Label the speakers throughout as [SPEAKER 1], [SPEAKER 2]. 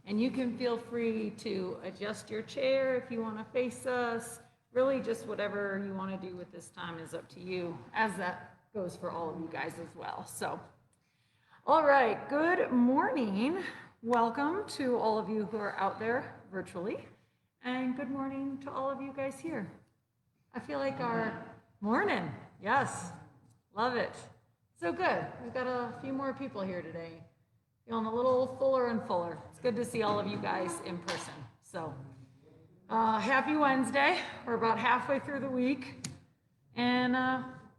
[SPEAKER 1] And you can feel free to adjust your chair if you want to face us. Really just whatever you want to do with this time is up to you, as that goes for all of you guys as well. So, all right, good morning. Welcome to all of you who are out there virtually. And good morning to all of you guys here. I feel like our morning, yes, love it. So good. We've got a few more people here today. Feeling a little fuller and fuller. It's good to see all of you guys in person. So happy Wednesday. We're about halfway through the week, and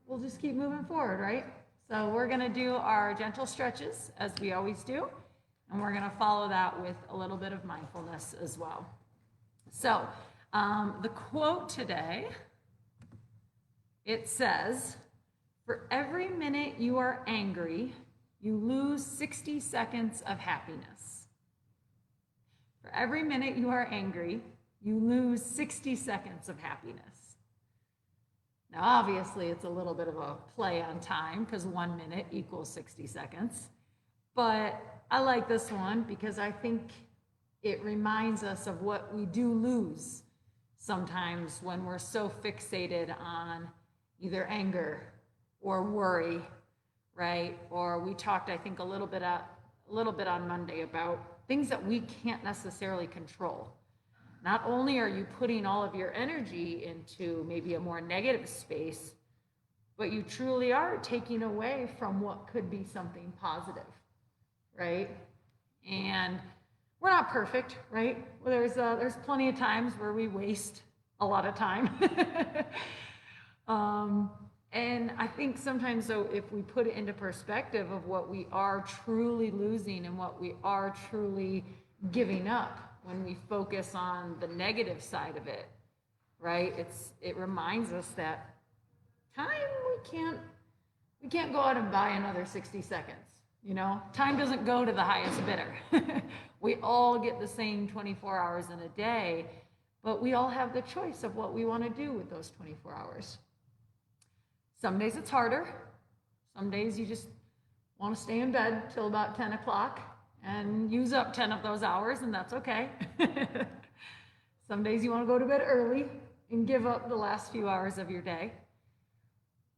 [SPEAKER 1] we'll just keep moving forward, right? So we're going to do our gentle stretches as we always do, and we're going to follow that with a little bit of mindfulness as well. So the quote today, it says, "For every minute you are angry, you lose 60 seconds of happiness." For every minute you are angry, you lose 60 seconds of happiness. Now, obviously, it's a little bit of a play on time because 1 minute equals 60 seconds. But I like this one because I think it reminds us of what we do lose sometimes when we're so fixated on either anger or worry, right? Or we talked, I think, a little bit on Monday about things that we can't necessarily control. Not only are you putting all of your energy into maybe a more negative space, but you truly are taking away from what could be something positive, right? And we're not perfect, right? Well, there's plenty of times where we waste a lot of time. And I think sometimes, though, if we put it into perspective of what we are truly losing and what we are truly giving up when we focus on the negative side of it, right? It reminds us that time, we can't go out and buy another 60 seconds, you know? Time doesn't go to the highest bidder. We all get the same 24 hours in a day, but we all have the choice of what we want to do with those 24 hours. Some days it's harder. Some days you just want to stay in bed till about 10 o'clock and use up 10 of those hours, and that's okay. Some days you want to go to bed early and give up the last few hours of your day.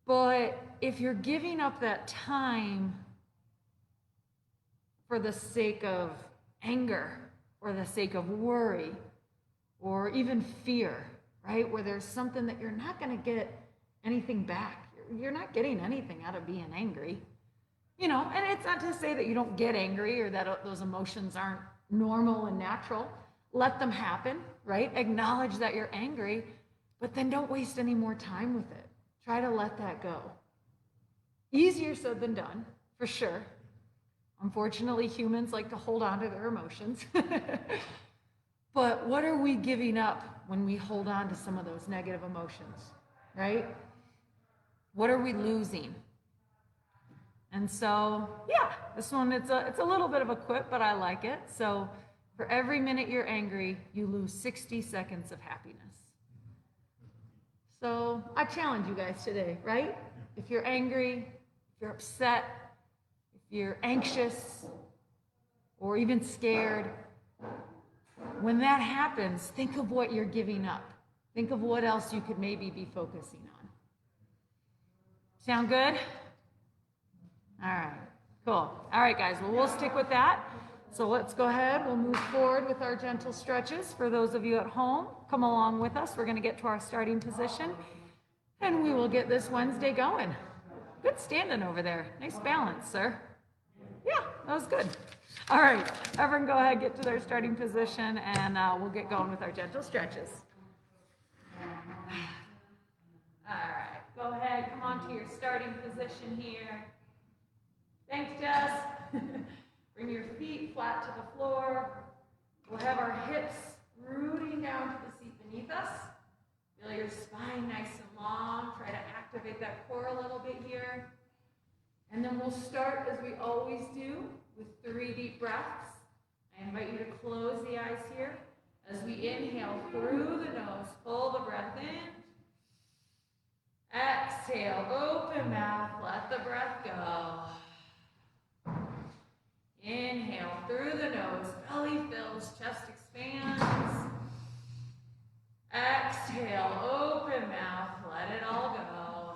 [SPEAKER 1] But if you're giving up that time for the sake of anger or the sake of worry or even fear, right, where there's something that you're not going to get anything back, you're not getting anything out of being angry, you know. And it's not to say that you don't get angry or that those emotions aren't normal and natural. Let them happen, right? Acknowledge that you're angry, but then don't waste any more time with it. Try to let that go. Easier said than done, for sure. Unfortunately, humans like to hold on to their emotions. But what are we giving up when we hold on to some of those negative emotions, right? What are we losing? And so, yeah, this one, it's a little bit of a quip, but I like it. So, for every minute you're angry, you lose 60 seconds of happiness. So, I challenge you guys today, right? If you're angry, if you're upset, if you're anxious, or even scared, when that happens, think of what you're giving up. Think of what else you could maybe be focusing on. Sound good? All right, cool. All right, guys, well, we'll stick with that. So let's go ahead. We'll move forward with our gentle stretches. For those of you at home, come along with us. We're going to get to our starting position, and we will get this Wednesday going. Good standing over there. Nice balance, sir. Yeah, that was good. All right, everyone go ahead, get to their starting position, and we'll get going with our gentle stretches. All right, go ahead, come on to your starting position here. Thanks, Jess. Bring your feet flat to the floor. We'll have our hips rooting down to the seat beneath us. Feel your spine nice and long. Try to activate that core a little bit here. And then we'll start, as we always do, with 3 deep breaths. I invite you to close the eyes here. As we inhale through the nose, pull the breath in. Exhale, open mouth, let the breath go. Inhale through the nose, belly fills, chest expands. Exhale, open mouth, let it all go.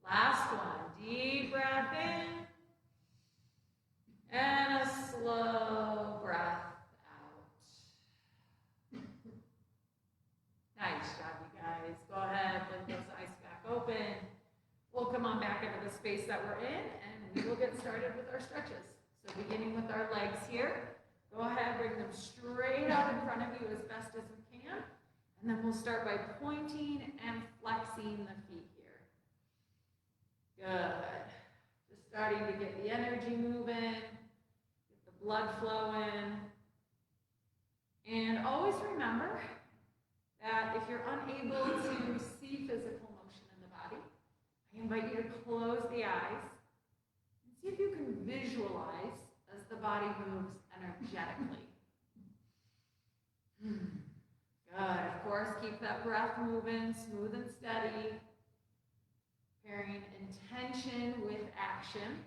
[SPEAKER 1] Last one, deep breath in. And a slow breath out. Nice job, you guys. Go ahead, blink those eyes back open. We'll come on back into the space that we're in, and we will get started with our stretches. So beginning with our legs here, go ahead, bring them straight out in front of you as best as we can. And then we'll start by pointing and flexing the feet here. Good. Just starting to get the energy moving, get the blood flowing. And always remember that if you're unable to see physical motion in the body, I invite you to close the eyes and see if you can visualize as the body moves energetically. Good. Of course, keep that breath moving, smooth and steady. Pairing intention with action.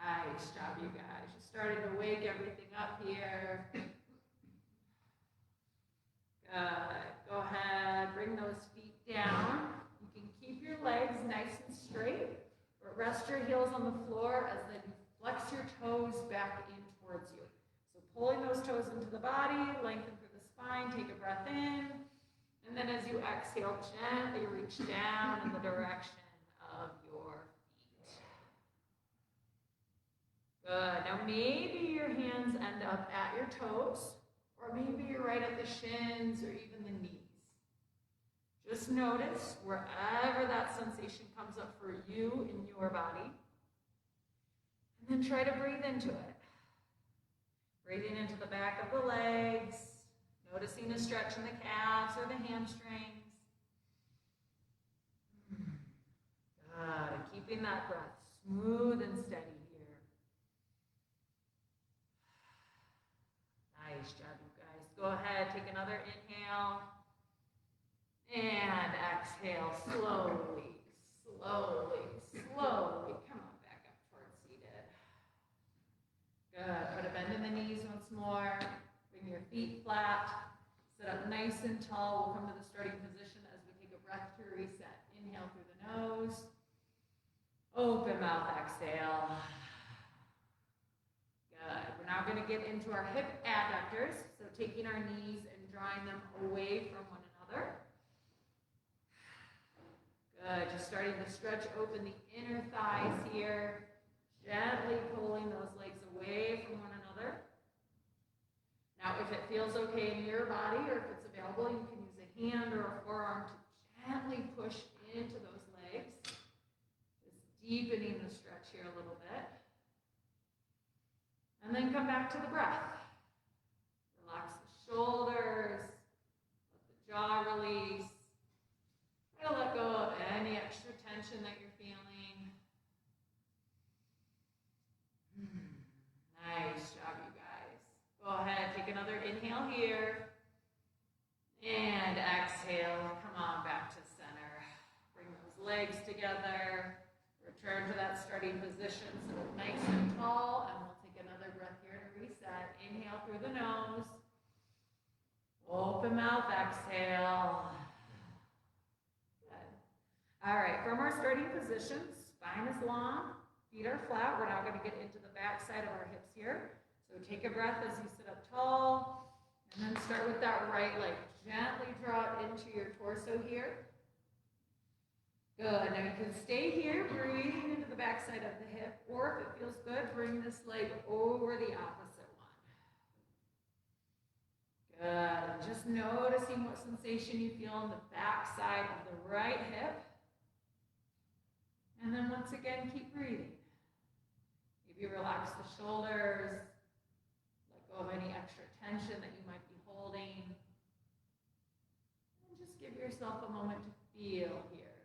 [SPEAKER 1] Nice job, you guys. You're starting to wake everything up here. Good. Go ahead, bring those feet down. You can keep your legs nice and straight, but rest your heels on the floor as then you flex your toes back in towards you. So pulling those toes into the body, lengthen through the spine, take a breath in, and then as you exhale, gently reach down in the direction of your feet. Good. Now maybe your hands end up at your toes, or maybe you're right at the shins or even the knees. Just notice wherever that sensation comes up for you in your body. And then try to breathe into it. Breathing into the back of the legs, noticing a stretch in the calves or the hamstrings. Good. And keeping that breath smooth and steady here. Nice job, you guys. Go ahead, take another inhale. And exhale, slowly, slowly, slowly. Come on back up towards seated. Good. Put a bend in the knees once more. Bring your feet flat. Sit up nice and tall. We'll come to the starting position as we take a breath to reset. Inhale through the nose. Open mouth, exhale. Good. We're now going to get into our hip adductors. So taking our knees and drawing them away from one another. Good. Just starting to stretch open the inner thighs here. Gently pulling those legs away from one another. Now, if it feels okay in your body or if it's available, you can use a hand or a forearm to gently push into those legs. Just deepening the stretch here a little bit. And then come back to the breath. Relax the shoulders. Let the jaw release. Try to let go of any extra tension that you're feeling. Nice job, you guys. Go ahead, take another inhale here. And exhale, come on back to center. Bring those legs together. Return to that starting position, sit up nice and tall, and we'll take another breath here to reset. Inhale through the nose. Open mouth, exhale. All right, from our starting position, spine is long, feet are flat. We're now going to get into the back side of our hips here. So take a breath as you sit up tall, and then start with that right leg. Gently draw it into your torso here. Good. Now you can stay here, breathing into the back side of the hip, or if it feels good, bring this leg over the opposite one. Good. Just noticing what sensation you feel on the back side of the right hip. And then once again, keep breathing. Maybe relax the shoulders, let go of any extra tension that you might be holding. And just give yourself a moment to feel here.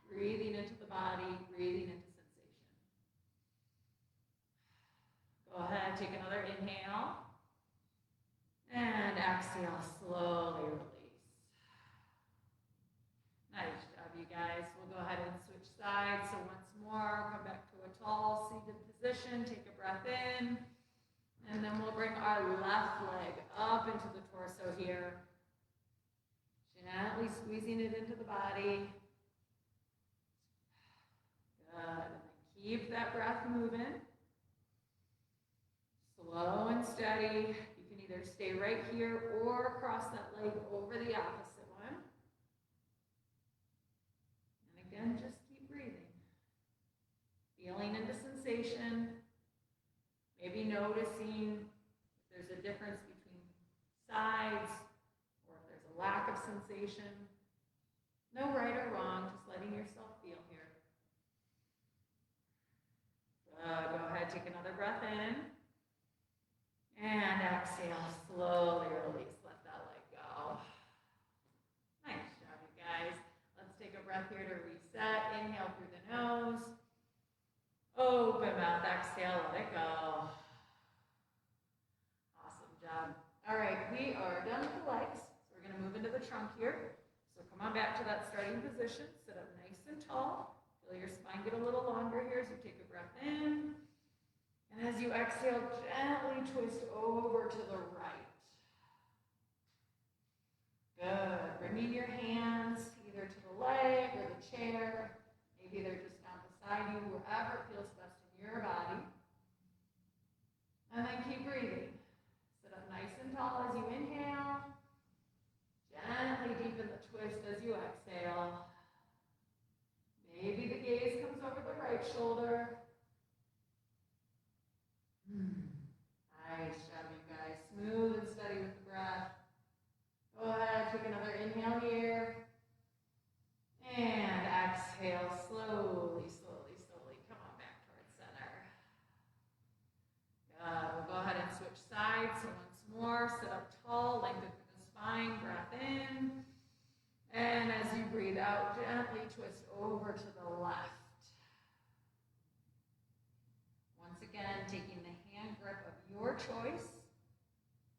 [SPEAKER 1] Breathing into the body, breathing into sensation. Go ahead, take another inhale. And exhale, slowly release. Nice job, you guys. We'll go ahead and switch sides. So once more, come back to position. Take a breath in. And then we'll bring our left leg up into the torso here. Gently squeezing it into the body. Good. And then keep that breath moving. Slow and steady. You can either stay right here or cross that leg over the opposite one. And again, just keep breathing. Feeling into sensation. Maybe noticing if there's a difference between sides or if there's a lack of sensation. No right or wrong, just letting yourself feel here. Go ahead, take another breath in. And exhale, slowly release, let that leg go. Nice job, you guys. Let's take a breath here to reset. Inhale through the nose. Open mouth, exhale, let it go. Awesome job. All right, we are done with the legs. So we're going to move into the trunk here. So come on back to that starting position. Sit up nice and tall. Feel your spine get a little longer here as you take a breath in. And as you exhale, gently twist over to the right. Good. Bringing your hands either to the leg or the chair. Maybe they're just down beside you, wherever it feels best in your body. And then keep breathing. Sit up nice and tall as you inhale. Gently deepen the twist as you exhale. Maybe the gaze comes over the right shoulder. Nice job, you guys. Smooth and steady with the breath. Go ahead, take another inhale here. And exhale, slowly, slowly, slowly. Come on back towards center. Good. We'll go ahead and switch sides. So once more, sit up tall, lengthen through the spine, breath in. And as you breathe out, gently twist over to the left. Once again, taking the hand grip of your choice,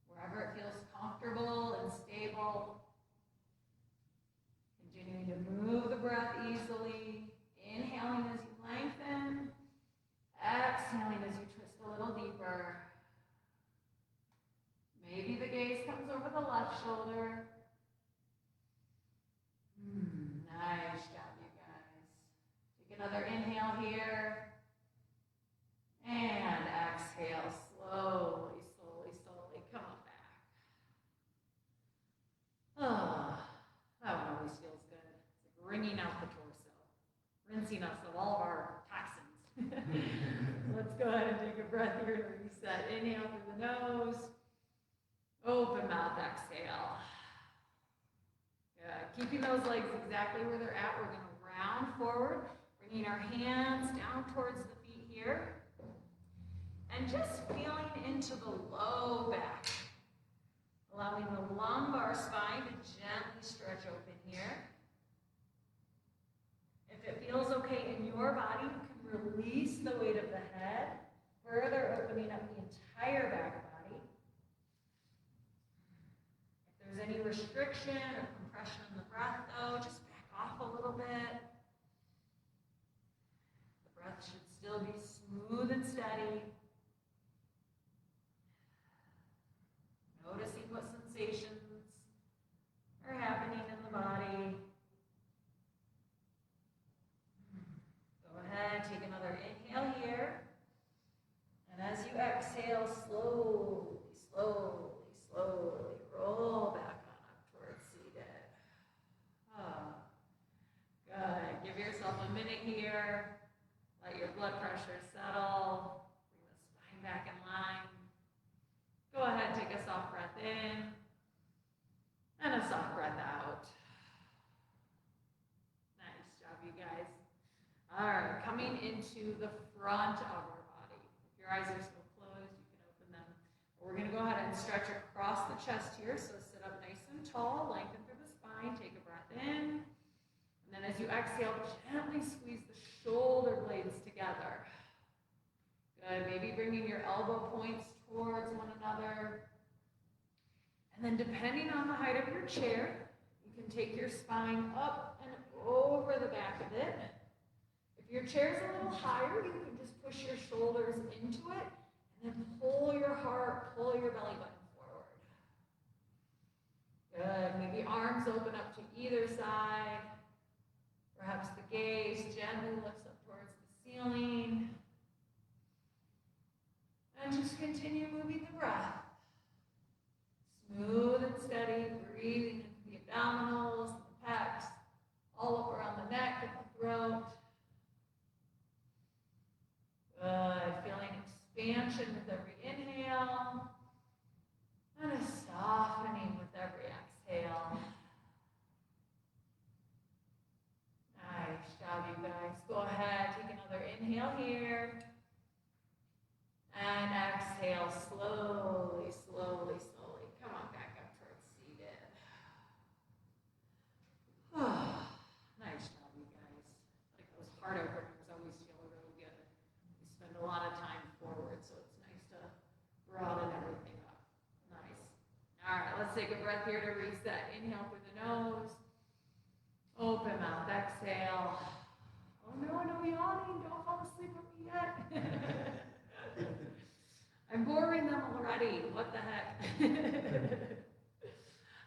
[SPEAKER 1] wherever it feels comfortable and stable. Continuing to move the breath easily, inhaling as you lengthen, exhaling as you twist a little deeper. Maybe the gaze comes over the left shoulder. Nice job, you guys. Take another inhale here. And exhale, slowly, slowly, slowly. Come on back. Oh, that one always feels good. It's like wringing out the torso, rinsing us of all of our toxins. Let's go ahead and take a breath here to reset. Inhale through the nose. Open mouth, exhale. Good. Keeping those legs exactly where they're at. We're going to round forward, bringing our hands down towards the feet here. And just feeling into the low back. Allowing the lumbar spine to gently stretch open here. If it feels okay in your body, you can release the weight of the head, further opening up the entire back body. If there's any restriction or compression in the breath, though, just back off a little bit. The breath should still be smooth and steady. Noticing what sensations are happening in the body. Go ahead, take another inhale here. And as you exhale, slowly, slowly, slowly roll back on up towards seated. Oh, good. Give yourself a minute here. Let your blood pressure settle. Bring the spine back in line. Go ahead, take a soft breath in and a soft breath out. Nice job, you guys. All right, coming into the front of our body. If your eyes are still closed, you can open them. We're going to go ahead and stretch across the chest here. So sit up nice and tall, lengthen through the spine, take a breath in. And then as you exhale, gently squeeze the shoulder blades together. Good, maybe bringing your elbow points towards one another. And then depending on the height of your chair, you can take your spine up and over the back of it. If If your chair's a little higher, you can just push your shoulders into it and then pull your heart, pull your belly button forward. Good. Maybe arms open up to either side. Perhaps the gaze gently lifts up towards the ceiling. And just continue moving the breath. Smooth and steady, breathing into the abdominals, the pecs, all up around the neck and the throat. Good. Feeling expansion with every inhale and a softening with every exhale. Nice job, you guys. Go ahead, take another inhale here. And exhale slowly, slowly, slowly. Come on back up towards seated. Nice job, you guys. Like those heart openers always feel really good. We spend a lot of time forward, so it's nice to broaden everything up. Nice. All right, let's take a breath here to reset. Inhale through the nose. Open mouth, exhale. Oh no, no yawning. Don't fall asleep with me yet. I'm boring them already. What the heck?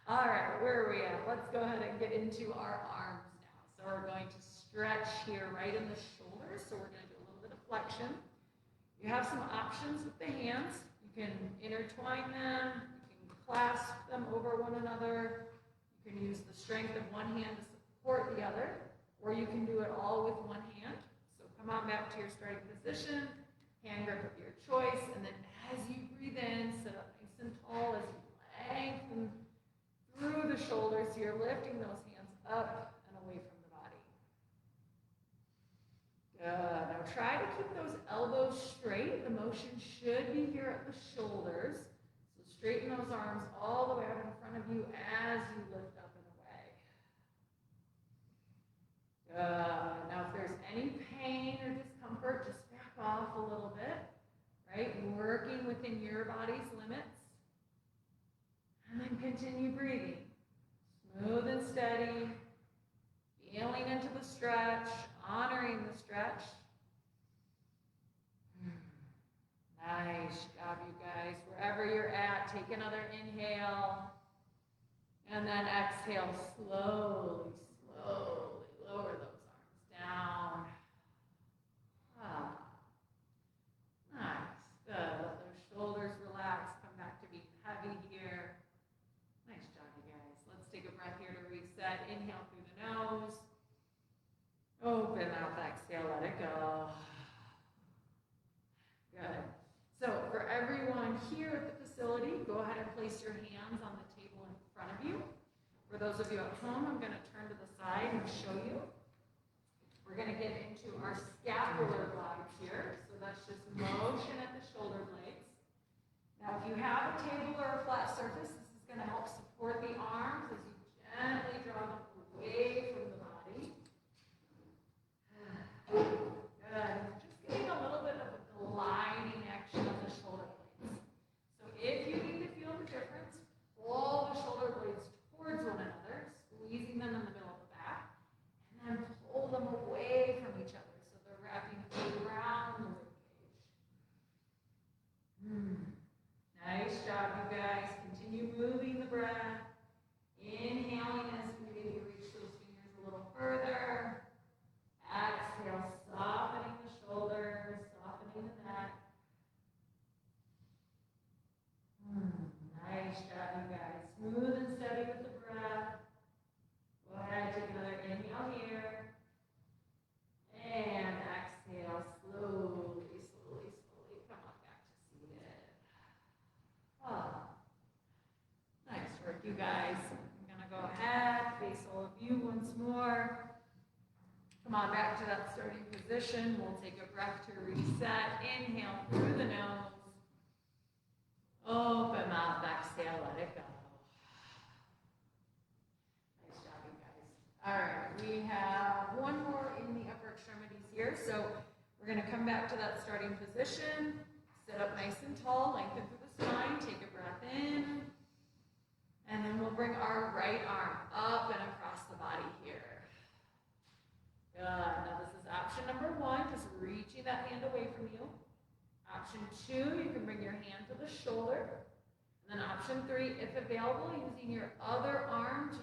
[SPEAKER 1] All right, where are we at? Let's go ahead and get into our arms now. So we're going to stretch here right in the shoulders. So we're going to do a little bit of flexion. You have some options with the hands. You can intertwine them. You can clasp them over one another. You can use the strength of one hand to support the other, or you can do it all with one hand. So come on back to your starting position, hand grip of your choice, and then as you breathe in, sit up nice and tall as you lengthen through the shoulders. So you're lifting those hands up and away from the body. Good. Now try to keep those elbows straight. The motion should be here at the shoulders. So straighten those arms all the way out in front of you as you lift up and away. Good. Now if there's any pain or discomfort, just back off a little bit. Right? Working within your body's limits. And then continue breathing. Smooth and steady. Feeling into the stretch. Honoring the stretch. Nice job, you guys. Wherever you're at, take another inhale. And then exhale slowly, slowly. Lower those arms down. Nice. Good. Let those shoulders relax. Come back to being heavy here. Nice job, you guys. Let's take a breath here to reset. Inhale through the nose. Open mouth, exhale, let it go. Good. So for everyone here at the facility, go ahead and place your hands on the table in front of you. For those of you at home, I'm going to turn to the side and show you. We're going to get into our scapular glides here. So that's just motion at the shoulder blades. Now, if you have a table or a flat surface, this is going to help support the arms as you gently draw them away from the body. Good. Just getting a little bit of a gliding action of the shoulder blades. So if you need to feel the difference, pull the shoulder blades towards one another, squeezing them in the middle of the back, and then pull them away from each other so they're wrapping around the rib cage. Nice job, you guys. Continue moving the breath. Inhaling as you maybe reach those fingers a little further. Exhale, softening the shoulders, softening the neck. Nice job, you guys. Smooth and steady with the breath. Go ahead, take another inhale here. And exhale, slowly, slowly, slowly. Come on back to seated. Nice work, you guys. I'm going to go ahead, face all of you once more. Come on back to that starting position. We'll take a breath to reset. Inhale through the nose. Open mouth, exhale, let it go. Nice job, you guys. All right, we have one more in the upper extremities here. So we're going to come back to that starting position. Sit up nice and tall, lengthen through the spine. Take a breath in. And then we'll bring our right arm up and across the body here. Good. Now this is option number 1. that hand away from you. Option 2, you can bring your hand to the shoulder. And then option 3, if available, using your other arm to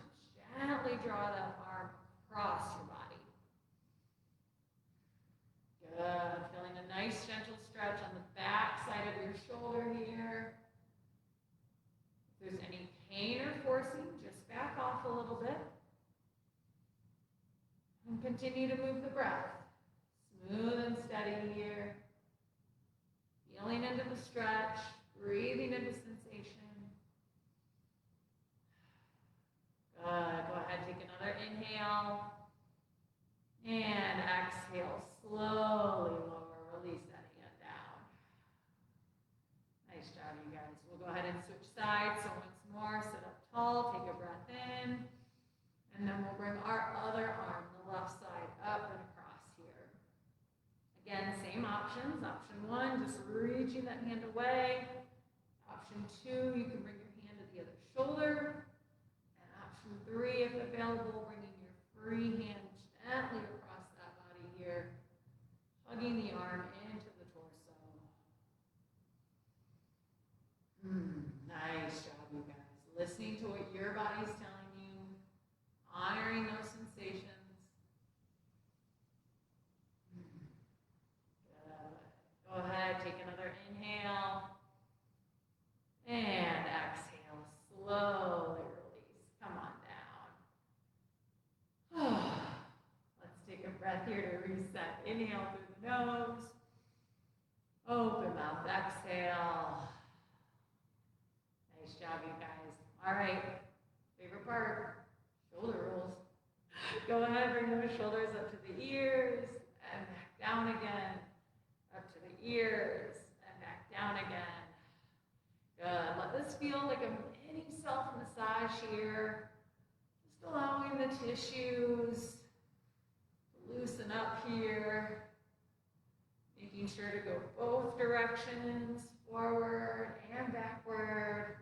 [SPEAKER 1] gently draw that arm across your body. Good. Feeling a nice gentle stretch on the back side of your shoulder here. If there's any pain or forcing, just back off a little bit. And continue to move the breath. Smooth and steady here. Feeling into the stretch, breathing into sensation. Good. Go ahead, take another inhale. And exhale, slowly lower, release that hand down. Nice job, you guys. We'll go ahead and switch sides. So once more, sit up tall, take a breath in. And then we'll bring our other arm, the left side, up and across here. Again, same options. Option 1, just reaching that hand away. Option 2, you can bring your hand to the other shoulder. And option 3, if available, bringing your free hand gently across that body here, hugging the arm into the torso. Nice job, you guys. Listening to what your body's telling you, honoring those sensations. Good. Go ahead, take another inhale. And exhale, slowly release. Come on down. Let's take a breath here to reset. Inhale through the nose. Open mouth, exhale. Nice job, you guys. All right, favorite part, shoulder rolls. Go ahead, bring those shoulders up to the ears and back down again. Up to the ears and back down again. Good. Let this feel like a mini self-massage here. Just allowing the tissues to loosen up here. Making sure to go both directions, forward and backward.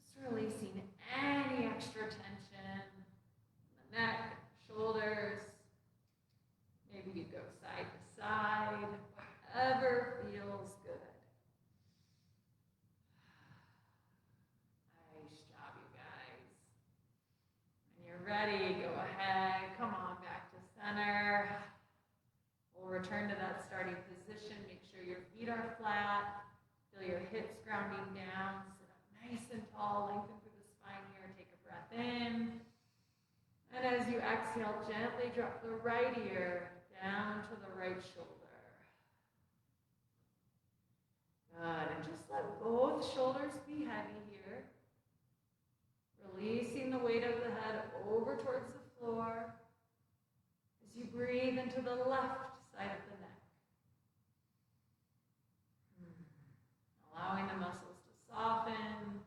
[SPEAKER 1] Just releasing any extra tension in the neck, shoulders. Maybe you go side to side, whatever feels good. Nice job, you guys. When you're ready, go ahead, come on back to center. We'll return to that starting position. Make sure your feet are flat. Feel your hips grounding down. Sit up nice and tall. Lengthen through the spine here. Take a breath in. And as you exhale, gently drop the right ear down to the right shoulder. Good. And just let both shoulders be heavy here. Releasing the weight of the head over towards the floor. As you breathe into the left side of the neck. Allowing the muscles to soften,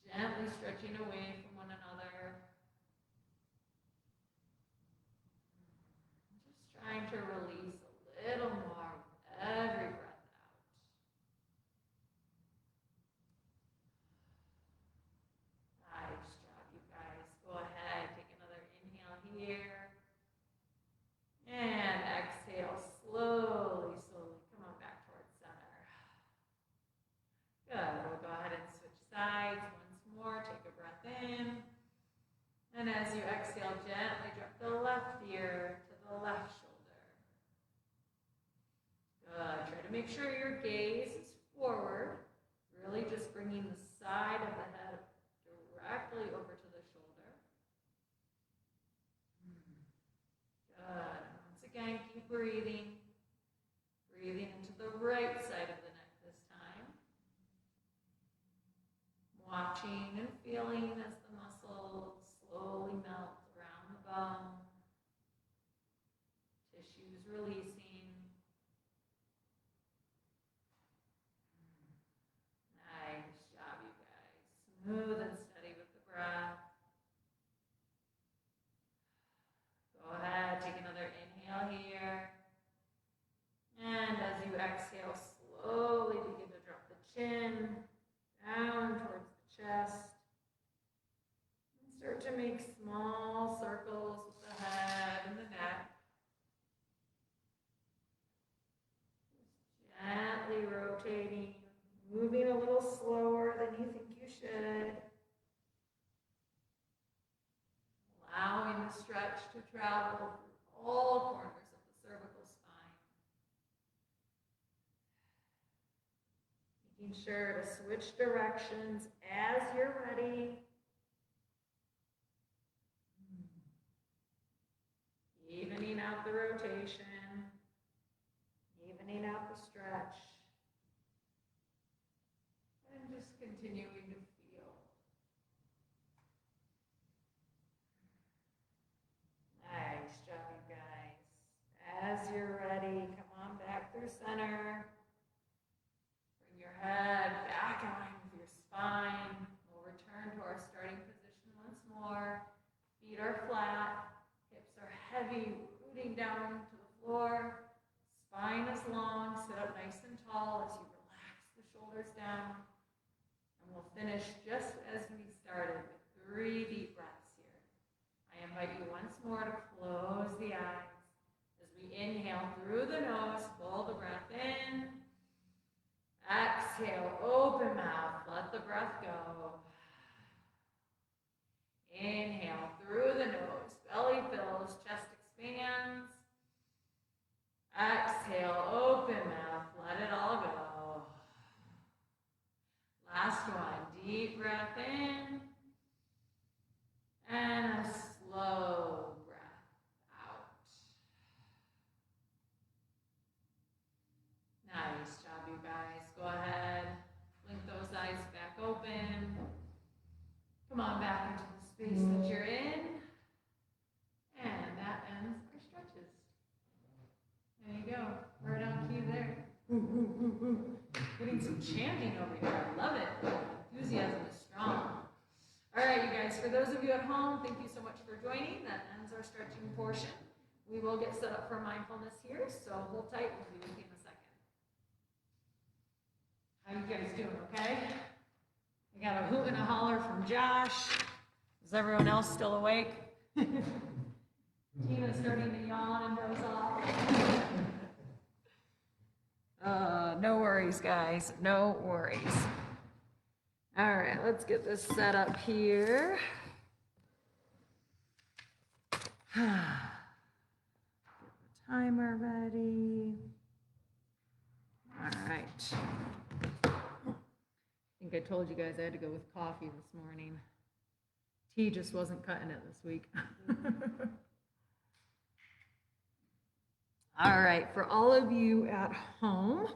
[SPEAKER 1] gently stretching away from one another. Just trying to release a little more with every breath out. Nice job, you guys. Go ahead, take another inhale here. And exhale, slowly, slowly. Come on back towards center. Good. We'll go ahead and switch sides once more. Take a breath in. And as you exhale, gently drop the left ear to the left shoulder. Good. Try to make sure your gaze is forward. Really just bringing the side of the head directly over to the shoulder. Good. Again, keep breathing. Breathing into the right side of the neck this time. Watching and feeling as the muscles slowly melt around the bone. Tissues releasing. Nice job, you guys. Smooth and steady with the breath. Go ahead, take another inhale here. And as you exhale, slowly begin to drop the chin down towards the chest. stretch to travel through all corners of the cervical spine. Making sure to switch directions as you're ready. Evening out the rotation, evening out the stretch, and just continuing to feel. Nice job, you guys. As you're ready, come on back through center. Bring your head back in line with your spine. We'll return to our starting position once more. Feet are flat. Are heavy, rooting down to the floor. Spine is long. Sit up nice and tall as you relax the shoulders down. And we'll finish just as we started with 3 deep breaths here. I invite you once more to close the eyes as we inhale through the nose, pull the breath in. Exhale, open mouth, let the breath go. Inhale through the nose, belly fills, chest expands. Exhale, open mouth, let it all go. Last one, deep breath in. And a slow breath out. Nice job, you guys. Go ahead, blink those eyes back open. Come on back into the space that you're in. And that ends our stretches. There you go. Right on cue there. Getting some chanting over here. I love it. Enthusiasm is strong. All right, you guys, for those of you at home, thank you so much for joining. That ends our stretching portion. We will get set up for mindfulness here, so hold tight. We'll be with you in a second. How you guys doing, okay? We got a hoot and a holler from Josh. Is everyone else still awake? Tina's starting to yawn and doze off. No worries, guys. No worries. All right, let's get this set up here. Get the timer ready. All right. I think I told you guys I had to go with coffee this morning. Tea just wasn't cutting it this week. All right, for all of you at home,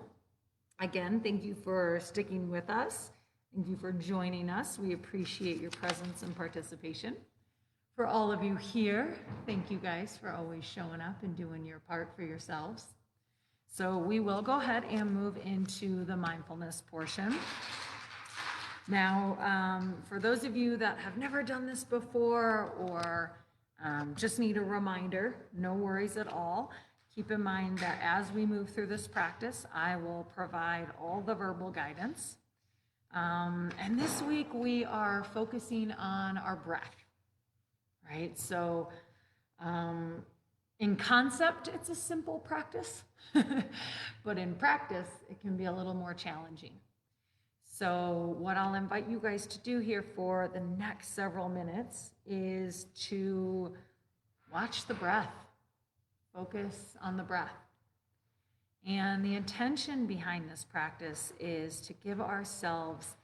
[SPEAKER 1] again, thank you for sticking with us. Thank you for joining us. We appreciate your presence and participation. For all of you here, thank you guys for always showing up and doing your part for yourselves. So we will go ahead and move into the mindfulness portion. Now, for those of you that have never done this before or just need a reminder, no worries at all. Keep in mind that as we move through this practice, I will provide all the verbal guidance. And this week we are focusing on our breath, right? So in concept, it's a simple practice, but in practice, it can be a little more challenging. So what I'll invite you guys to do here for the next several minutes is to watch the breath, focus on the breath. And the intention behind this practice is to give ourselves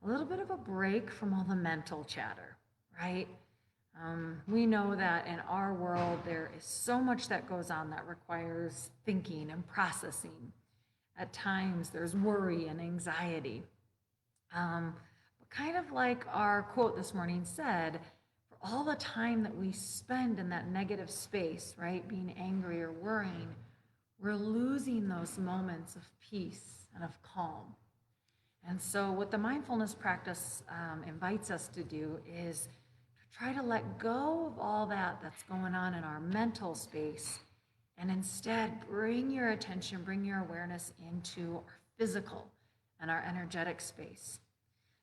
[SPEAKER 1] a little bit of a break from all the mental chatter, right? We know that in our world, there is so much that goes on that requires thinking and processing. At times, there's worry and anxiety. But kind of like our quote this morning said, for all the time that we spend in that negative space, right, being angry or worrying, we're losing those moments of peace and of calm. And so what the mindfulness practice invites us to do is to try to let go of all that that's going on in our mental space and instead bring your attention, bring your awareness into our physical and our energetic space.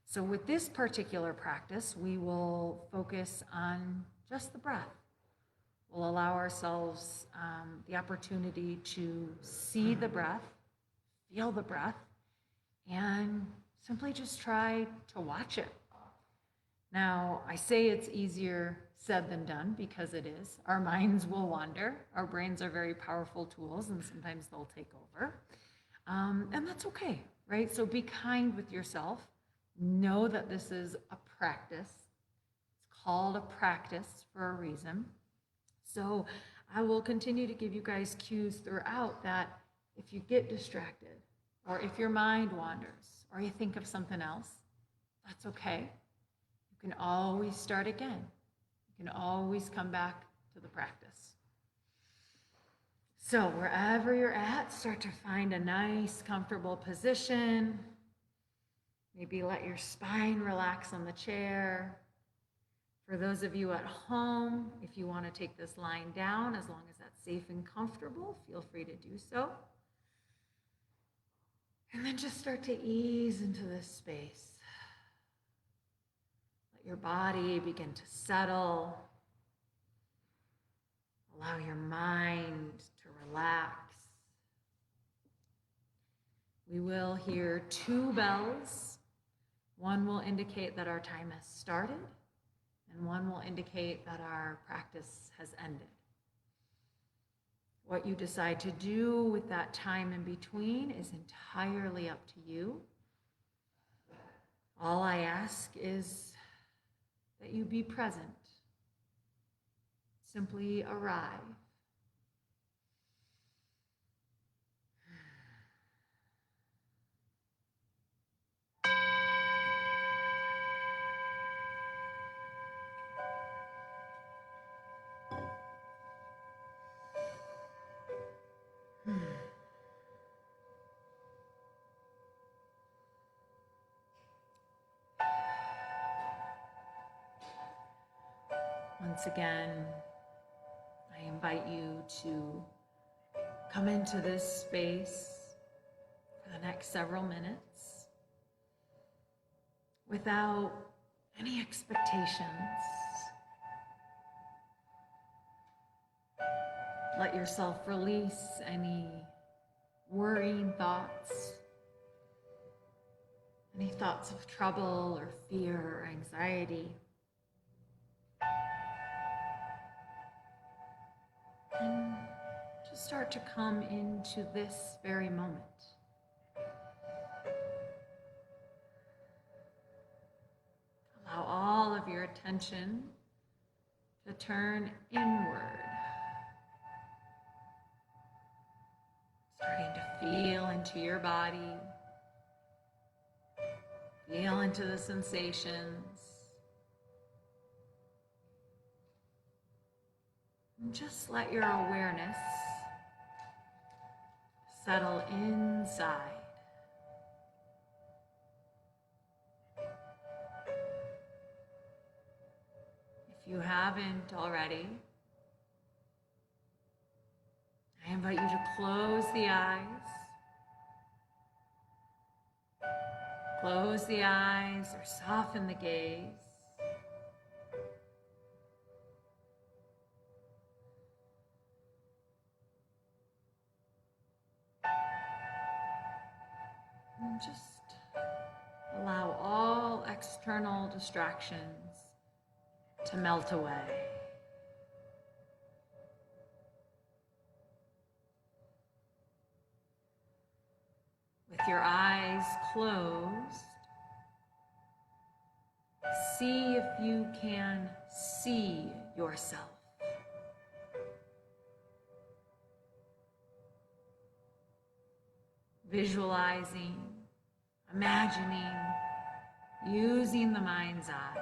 [SPEAKER 1] So with this particular practice, we will focus on just the breath. We'll allow ourselves the opportunity to see the breath, feel the breath, and simply just try to watch it. Now, I say it's easier said than done, because it is. Our minds will wander. Our brains are very powerful tools, and sometimes they'll take over. And that's okay, right? So be kind with yourself. Know that this is a practice. It's called a practice for a reason. So I will continue to give you guys cues throughout that if you get distracted, or if your mind wanders, or you think of something else, that's okay. You can always start again. You can always come back to the practice. So wherever you're at, start to find a nice, comfortable position. Maybe let your spine relax on the chair. For those of you at home, if you want to take this lying down, as long as that's safe and comfortable, feel free to do so. And then just start to ease into this space. Let your body begin to settle. Allow your mind to relax. We will hear 2 bells. One will indicate that our time has started, and one will indicate that our practice has ended. What you decide to do with that time in between is entirely up to you. All I ask is that you be present. Simply arrive. Once again, I invite you to come into this space for the next several minutes without any expectations. Let yourself release any worrying thoughts, any thoughts of trouble or fear or anxiety. And just start to come into this very moment. Allow all of your attention to turn inward. Starting to feel into your body. Feel into the sensations. And just let your awareness settle inside. If you haven't already, I invite you to close the eyes. Close the eyes or soften the gaze. And just allow all external distractions to melt away. With your eyes closed, see if you can see yourself. Visualizing, imagining, using the mind's eye.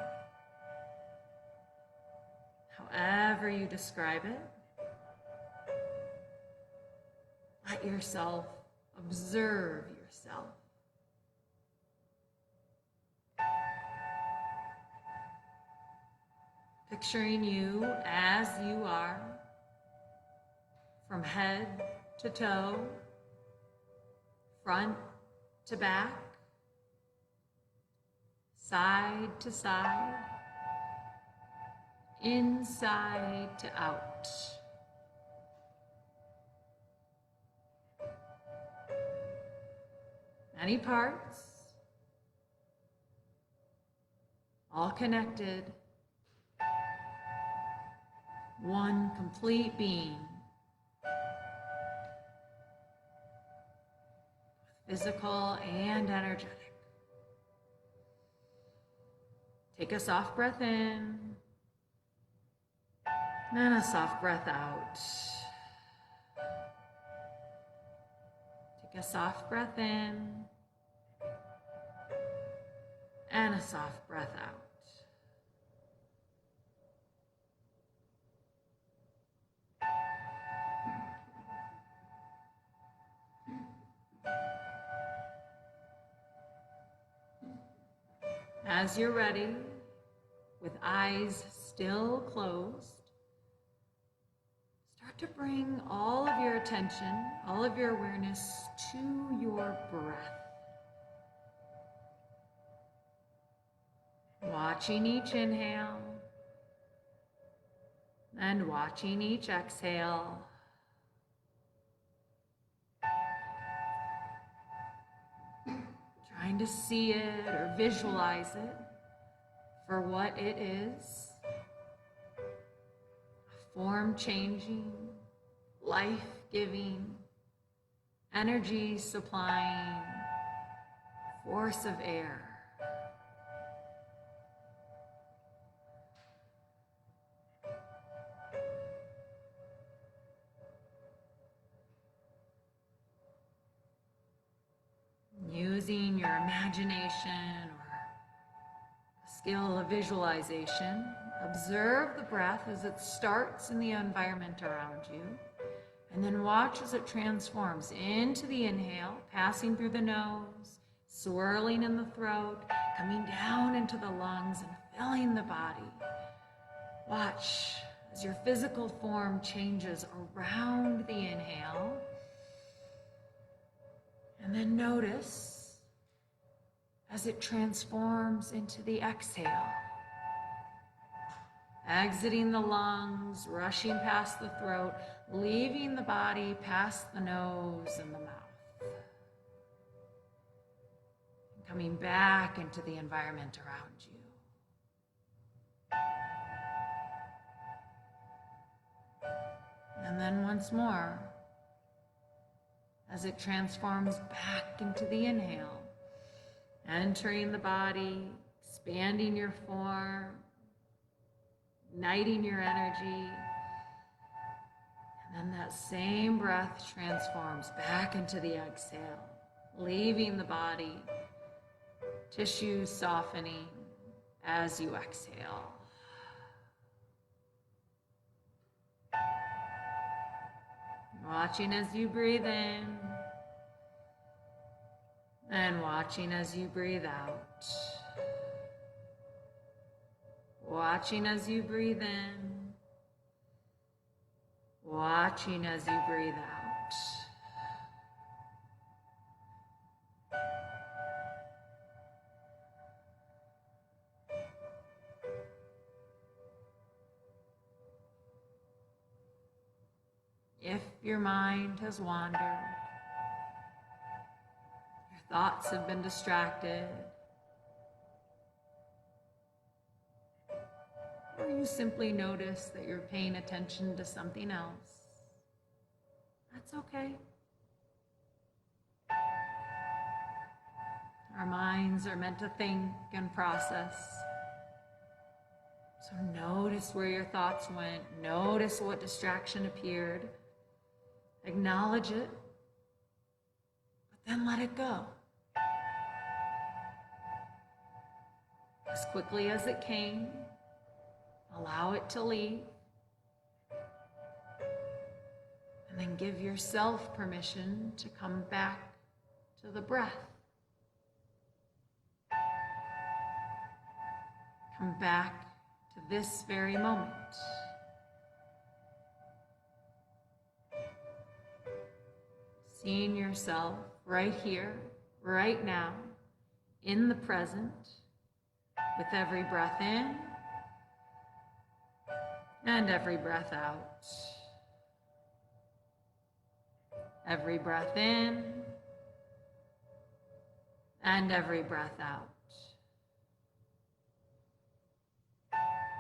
[SPEAKER 1] However you describe it, let yourself observe yourself. Picturing you as you are, from head to toe, front to back, side to side, inside to out. Many parts, all connected, one complete being, physical and energetic. Take a soft breath in and a soft breath out. Take a soft breath in and a soft breath out. As you're ready, with eyes still closed, start to bring all of your attention, all of your awareness to your breath. Watching each inhale and watching each exhale. Trying to see it or visualize it for what it is. A form-changing, life-giving, energy-supplying force of air. Using your imagination or a skill of visualization, observe the breath as it starts in the environment around you, and then watch as it transforms into the inhale, passing through the nose, swirling in the throat, coming down into the lungs and filling the body. Watch as your physical form changes around the inhale. And then notice as it transforms into the exhale, exiting the lungs, rushing past the throat, leaving the body past the nose and the mouth, and coming back into the environment around you. And then once more, as it transforms back into the inhale, entering the body, expanding your form, igniting your energy, and then that same breath transforms back into the exhale, leaving the body, tissue softening as you exhale. Watching as you breathe in and watching as you breathe out. Watching as you breathe in, watching as you breathe out. If your mind has wandered, your thoughts have been distracted, or you simply notice that you're paying attention to something else, that's okay. Our minds are meant to think and process. So notice where your thoughts went, notice what distraction appeared. Acknowledge it, but then let it go. As quickly as it came, allow it to leave, and then give yourself permission to come back to the breath. Come back to this very moment. Seeing yourself right here, right now, in the present, with every breath in and every breath out. Every breath in and every breath out.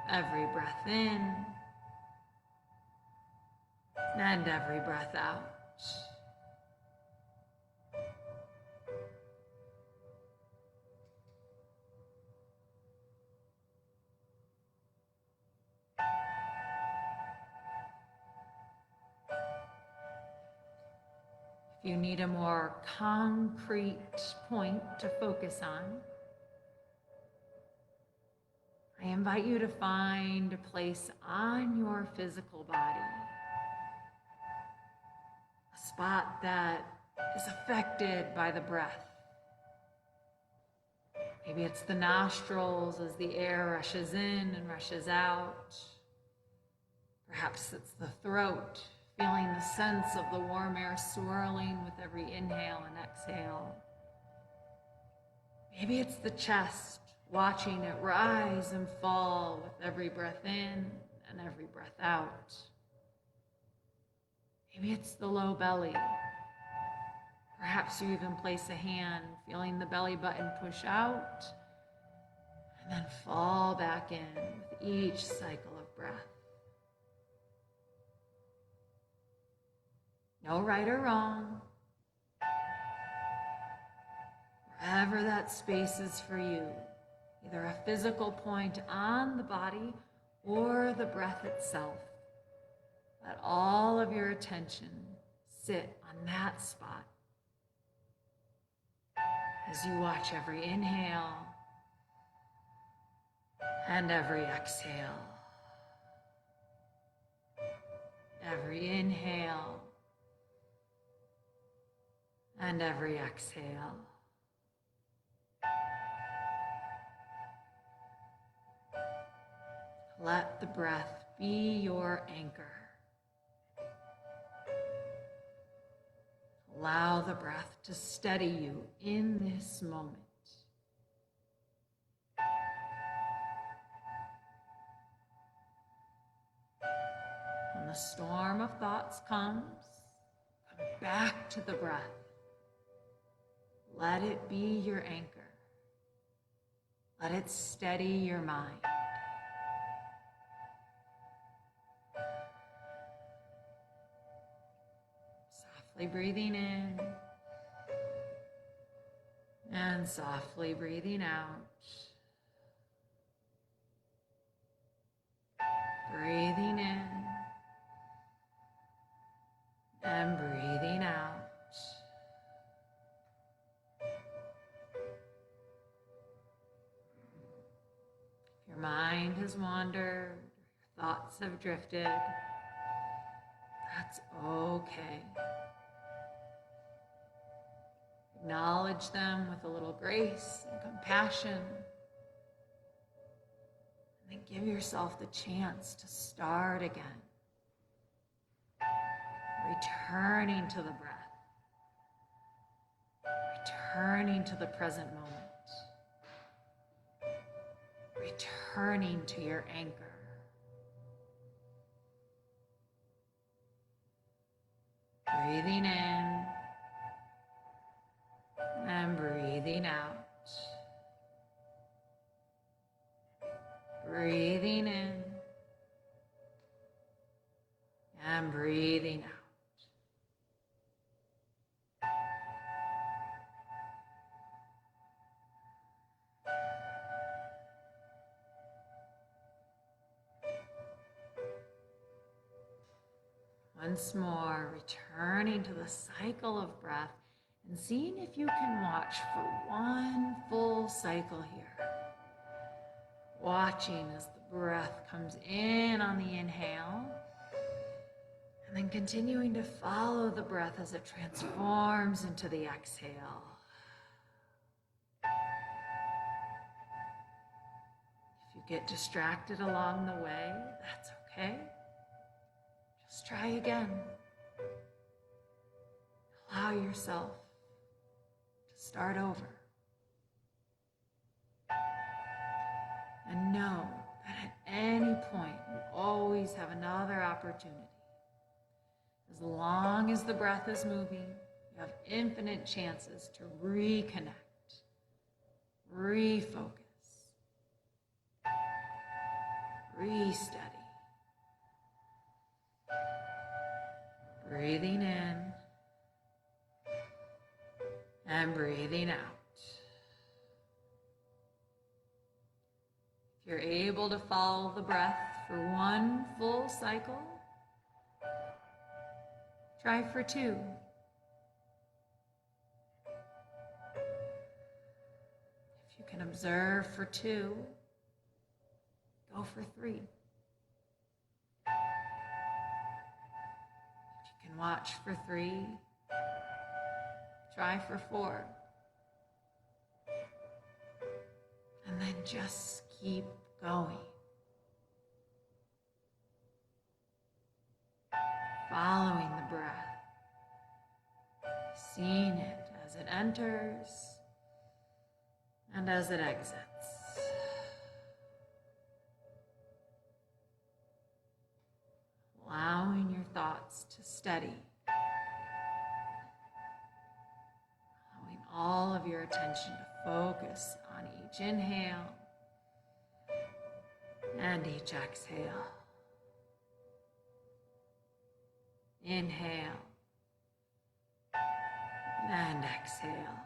[SPEAKER 1] Every breath in and every breath out. If you need a more concrete point to focus on, I invite you to find a place on your physical body, a spot that is affected by the breath. Maybe it's the nostrils as the air rushes in and rushes out. Perhaps it's the throat, feeling the sense of the warm air swirling with every inhale and exhale. Maybe it's the chest, watching it rise and fall with every breath in and every breath out. Maybe it's the low belly. Perhaps you even place a hand, feeling the belly button push out and then fall back in with each cycle of breath. No right or wrong. Wherever that space is for you, either a physical point on the body or the breath itself, let all of your attention sit on that spot as you watch every inhale and every exhale. Every inhale and every exhale. Let the breath be your anchor. Allow the breath to steady you in this moment. When the storm of thoughts comes, come back to the breath. Let it be your anchor. Let it steady your mind. Softly breathing in and softly breathing out. Breathing in and breathing out. If your mind has wandered, your thoughts have drifted, that's okay. Acknowledge them with a little grace and compassion. And then give yourself the chance to start again. Returning to the breath. Returning to the present moment. Returning to your anchor. Breathing in and breathing out. Breathing in and breathing out. Once more, returning to the cycle of breath and seeing if you can watch for one full cycle here. Watching as the breath comes in on the inhale, and then continuing to follow the breath as it transforms into the exhale. If you get distracted along the way, that's okay. Just try again. Allow yourself to start over. And know that at any point, you always have another opportunity. As long as the breath is moving, you have infinite chances to reconnect, refocus, restudy. Breathing in and breathing out. If you're able to follow the breath for one full cycle, try for 2. If you can observe for 2, go for 3. If you can watch for 3, try for 4. And then just keep going. Following the breath, seeing it as it enters and as it exits. Allowing your thoughts to steady. Allowing all of your attention to focus on each inhale and each exhale. Inhale and exhale.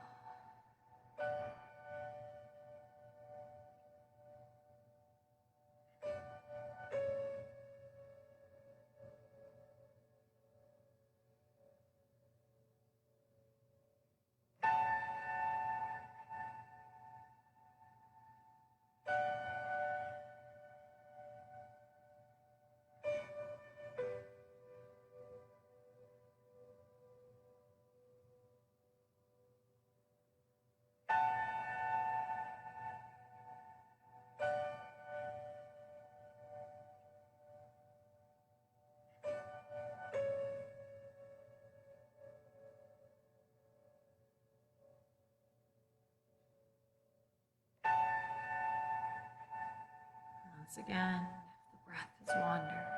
[SPEAKER 1] Once again, if the breath has wandered,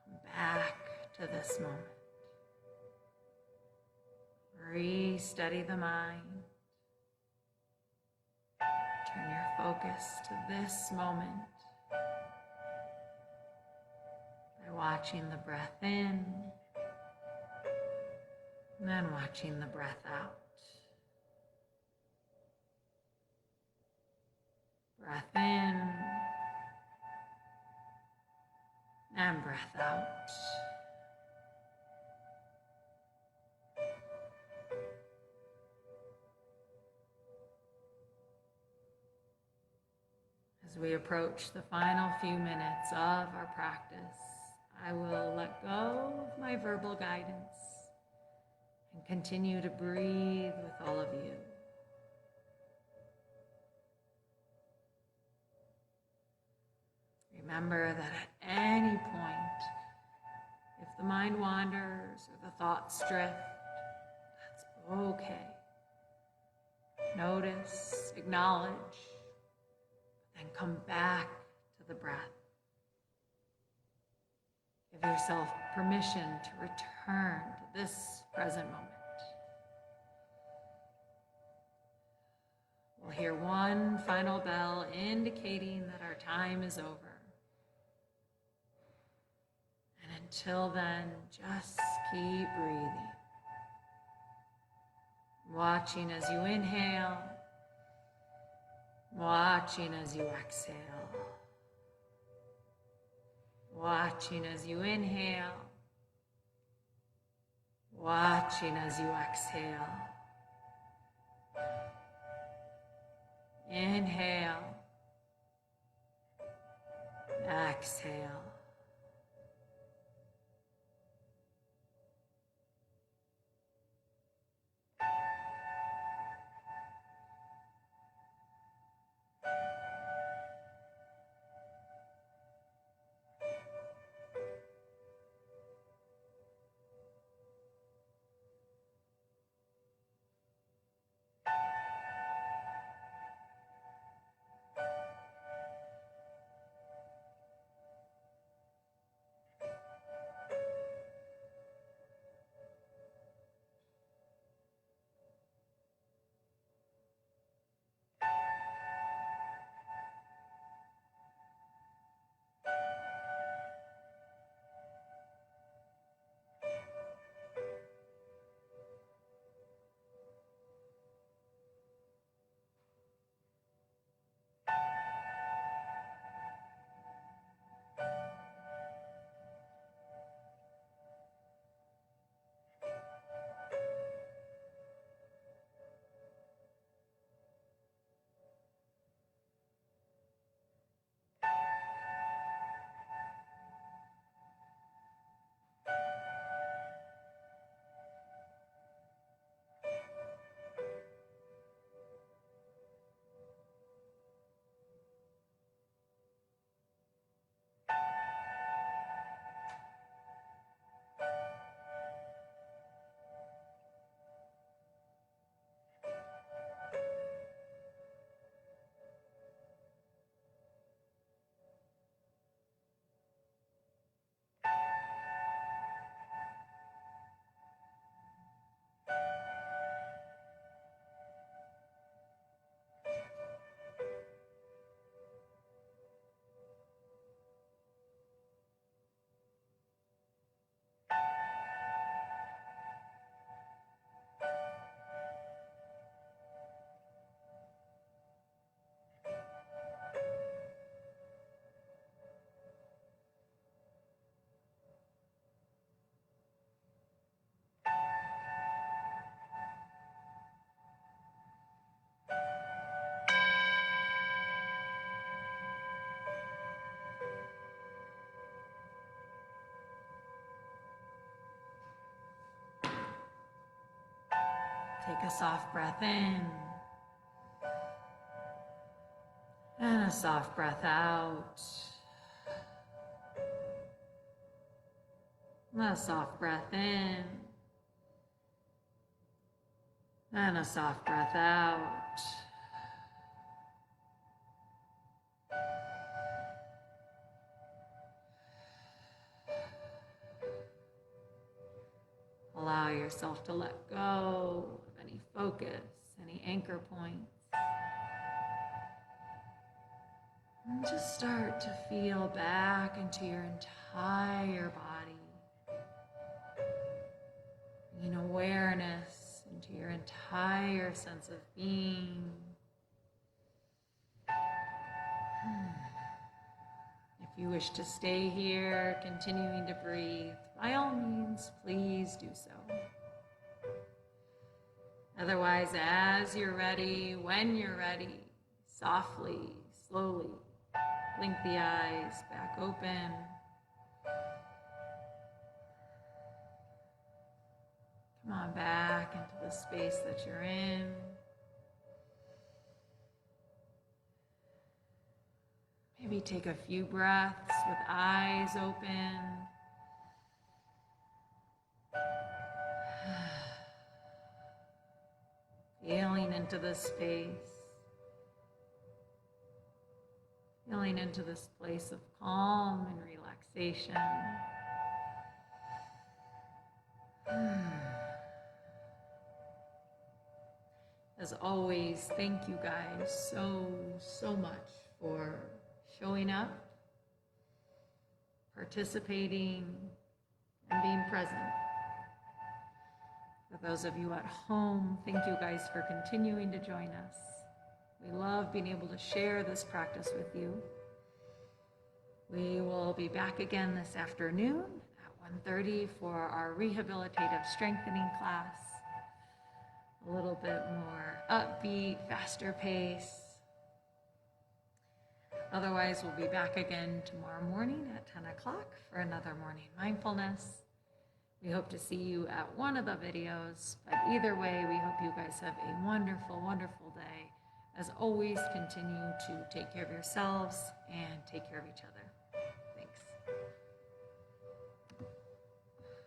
[SPEAKER 1] come back to this moment. Re-steady the mind. Turn your focus to this moment by watching the breath in and then watching the breath out. Breath in and breath out. As we approach the final few minutes of our practice, I will let go of my verbal guidance and continue to breathe with all of you. Remember that at any point, if the mind wanders or the thoughts drift, that's okay. Notice, acknowledge, then come back to the breath. Give yourself permission to return to this present moment. We'll hear one final bell indicating that our time is over. Until then, just keep breathing. Watching as you inhale, watching as you exhale. Watching as you inhale, watching as you exhale. Inhale, exhale. Take a soft breath in and a soft breath out. A soft breath in and a soft breath out. Allow yourself to let go of any focus, any anchor points. And just start to feel back into your entire body. Bringing awareness into your entire sense of being. If you wish to stay here, continuing to breathe, by all means, please do so. Otherwise, as you're ready, when you're ready, softly, slowly, blink the eyes back open. Come on back into the space that you're in. Maybe take a few breaths with eyes open. Feeling into this space. Feeling into this place of calm and relaxation. As always, thank you guys so much for showing up, participating, and being present. For those of you at home, thank you guys for continuing to join us. We love being able to share this practice with you. We will be back again this afternoon at 1:30 for our rehabilitative strengthening class. A little bit more upbeat, faster pace. Otherwise, we'll be back again tomorrow morning at 10 o'clock for another morning mindfulness. We hope to see you at one of the videos, but either way, we hope you guys have a wonderful, wonderful day. As always, continue to take care of yourselves and take care of each other.